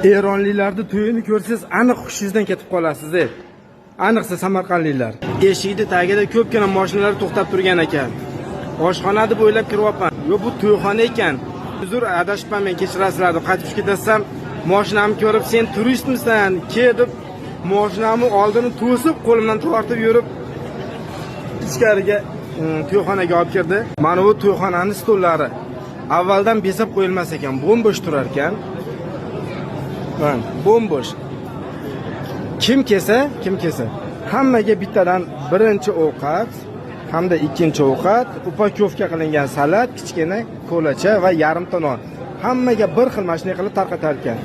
Eronliklarni to'yini ko'rsangiz, aniq hushingizdan ketib qolasiz. Aniqsa Samarqandliklar. Eshikni tagida ko'pgina mashinalar to'xtab turgan ekan. Oshxona deb o'ylab kiryapman. Yo, bu to'yxona ekan. Uzr, adashibman, men kechirasizlar deb qaytib ketasam, mashinamni ko'rib, "Sen turistmisan?" deb mashinamni oldini to'sib, qo'limdan tortib yurib ichkariga to'yxonaga olib kirdi. Mana bu to'yxonaning stollari avvaldan besab qo'yilmas ekan, bo'm-bo'sh turar ekan. Mana bo'm-bo'sh. Kim kelsa, hammaga bittadan birinchi ovqat hamda ikkinchi ovqat, upakovka qilingan salat, kichkina ko'lacha va yarimta non. Hammaga bir xil mashina qilib tarqatar ekan.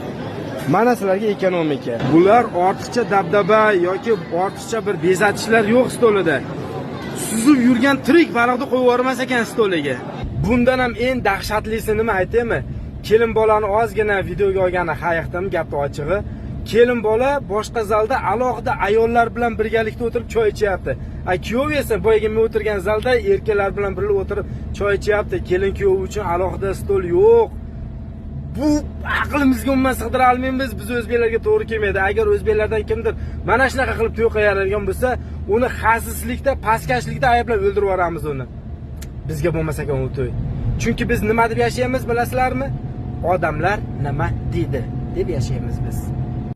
Mana sizlarga ekonomika. Bular ortiqcha dabdaba yoki ortiqcha bir bezatishlar yo'q stolida. Suzib yurgan tirik baliqni qo'yib yubormas ekan stoliga. Bundan ham eng dahshatlisi nima aytaymi? Kelin bolani ozgina videoga olgani hayiqdim, gapni ochig'i. Kelin bola boshqa zalda alohida ayollar bilan birgalikda o'tirib choy ichyapti. Kuyov esa boyaga men o'tirgan zalda erkaklar bilan birga o'tirib choy ichyapti. Kelin kuyov uchun alohida stol yo'q. Bu aqlimizga umuman sig'dira olmaymiz. Biz o'zbeklarga to'g'ri kelmaydi. Agar o'zbeklardan kimdir mana shunaqa qilib to'y qiladigan bo'lsa, uni xasislikda, pastkashlikda ayblab o'ldirib yuboramiz uni. Bizga bo'lmas ekan u to'y. Chunki biz nima deb yashaymiz, bilasizlarmi? Odamlar nima deydi deb yashaymiz biz.